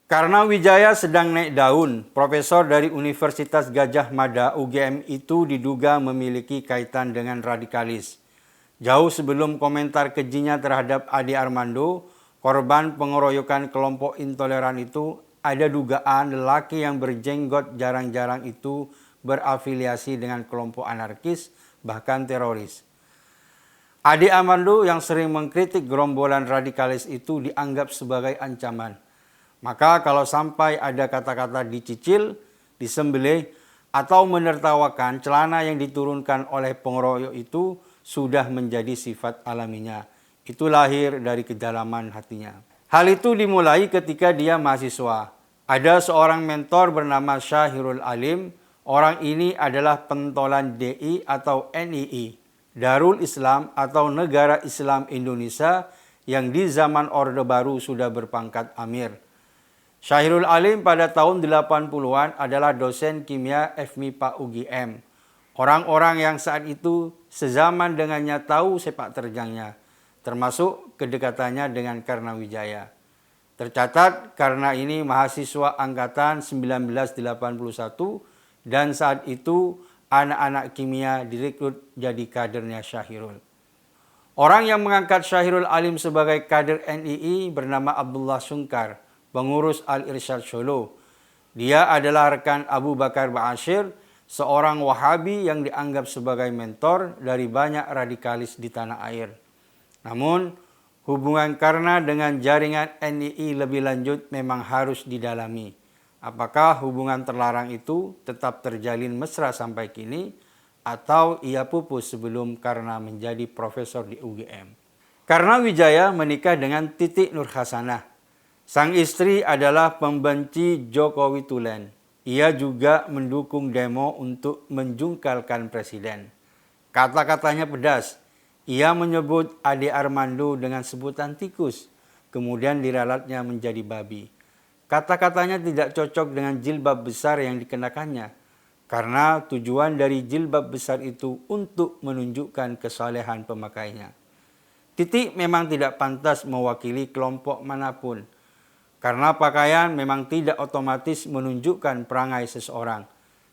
Karena Wijaya sedang naik daun, profesor dari Universitas Gadjah Mada UGM itu diduga memiliki kaitan dengan radikalis. Jauh sebelum komentar kejinya terhadap Ade Armando, korban pengeroyokan kelompok intoleran itu, ada dugaan lelaki yang berjenggot jarang-jarang itu berafiliasi dengan kelompok anarkis, bahkan teroris. Ade Armando yang sering mengkritik gerombolan radikalis itu dianggap sebagai ancaman. Maka kalau sampai ada kata-kata dicicil, disembelih, atau menertawakan celana yang diturunkan oleh pengeroyok itu sudah menjadi sifat alaminya. Itu lahir dari kedalaman hatinya. Hal itu dimulai ketika dia mahasiswa. Ada seorang mentor bernama Syahirul Alim. Orang ini adalah pentolan DI atau NII, Darul Islam atau Negara Islam Indonesia yang di zaman Orde Baru sudah berpangkat Amir. Syahirul Alim pada tahun 80-an adalah dosen kimia FMIPA UGM. Orang-orang yang saat itu sezaman dengannya tahu sepak terjangnya, termasuk kedekatannya dengan Karnawijaya. Tercatat karena ini mahasiswa angkatan 1981 dan saat itu anak-anak kimia direkrut jadi kadernya Syahirul. Orang yang mengangkat Syahirul Alim sebagai kader NII bernama Abdullah Sungkar, pengurus Al-Irsyad Solo. Dia adalah rekan Abu Bakar Ba'asyir, seorang Wahabi yang dianggap sebagai mentor dari banyak radikalis di tanah air. Namun, hubungan Karna dengan jaringan NII lebih lanjut memang harus didalami. Apakah hubungan terlarang itu tetap terjalin mesra sampai kini, atau ia pupus sebelum Karna menjadi profesor di UGM. Karnawijaya menikah dengan Titik Nurhasanah. Sang istri adalah pembenci Jokowi Tulen. Ia juga mendukung demo untuk menjungkalkan presiden. Kata-katanya pedas. Ia menyebut Ade Armando dengan sebutan tikus, kemudian diralatnya menjadi babi. Kata-katanya tidak cocok dengan jilbab besar yang dikenakannya, karena tujuan dari jilbab besar itu untuk menunjukkan kesalehan pemakainya. Titik memang tidak pantas mewakili kelompok manapun, karena pakaian memang tidak otomatis menunjukkan perangai seseorang.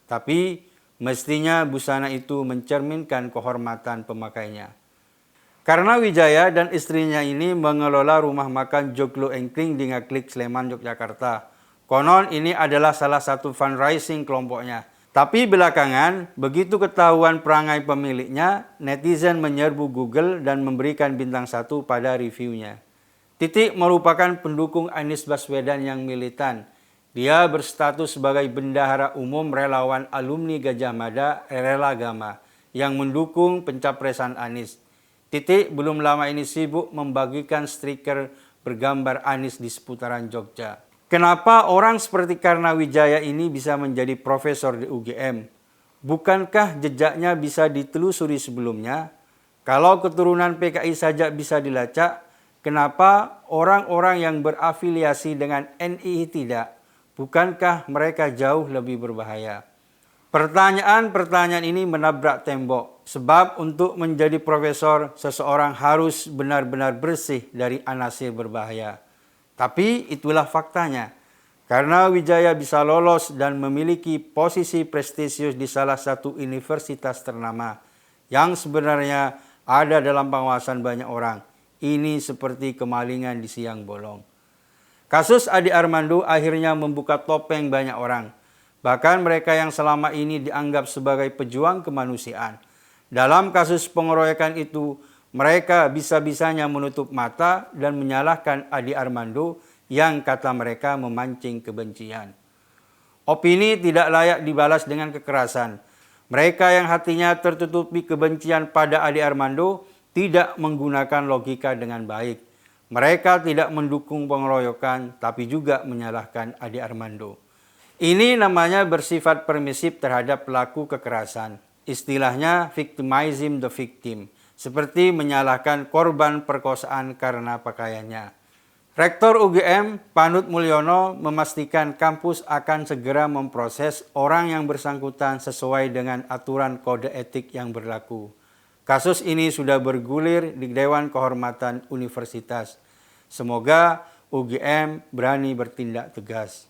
Tapi mestinya busana itu mencerminkan kehormatan pemakainya. Karnawijaya dan istrinya ini mengelola rumah makan Joglo Engkling di Ngaglik, Sleman, Yogyakarta. Konon ini adalah salah satu fundraising kelompoknya. Tapi belakangan, begitu ketahuan perangai pemiliknya, netizen menyerbu Google dan memberikan bintang 1 pada reviewnya. Titik merupakan pendukung Anies Baswedan yang militan. Dia berstatus sebagai bendahara umum relawan alumni Gadjah Mada Relagama yang mendukung pencapresan Anies. Titik belum lama ini sibuk membagikan stiker bergambar Anies di seputaran Jogja. Kenapa orang seperti Karnawijaya ini bisa menjadi profesor di UGM? Bukankah jejaknya bisa ditelusuri sebelumnya? Kalau keturunan PKI saja bisa dilacak, kenapa orang-orang yang berafiliasi dengan NII tidak? Bukankah mereka jauh lebih berbahaya? Pertanyaan-pertanyaan ini menabrak tembok, sebab untuk menjadi profesor, seseorang harus benar-benar bersih dari anasir berbahaya. Tapi itulah faktanya. Karena Wijaya bisa lolos dan memiliki posisi prestisius di salah satu universitas ternama, yang sebenarnya ada dalam pengawasan banyak orang. Ini seperti kemalingan di siang bolong. Kasus Ade Armando akhirnya membuka topeng banyak orang. Bahkan mereka yang selama ini dianggap sebagai pejuang kemanusiaan. Dalam kasus pengeroyokan itu, mereka bisa-bisanya menutup mata dan menyalahkan Ade Armando yang kata mereka memancing kebencian. Opini tidak layak dibalas dengan kekerasan. Mereka yang hatinya tertutupi kebencian pada Ade Armando tidak menggunakan logika dengan baik. Mereka tidak mendukung pengeroyokan, tapi juga menyalahkan Ade Armando. Ini namanya bersifat permisif terhadap pelaku kekerasan. Istilahnya victimizing the victim, seperti menyalahkan korban perkosaan karena pakaiannya. Rektor UGM, Panut Mulyono, memastikan kampus akan segera memproses orang yang bersangkutan sesuai dengan aturan kode etik yang berlaku. Kasus ini sudah bergulir di Dewan Kehormatan Universitas. Semoga UGM berani bertindak tegas.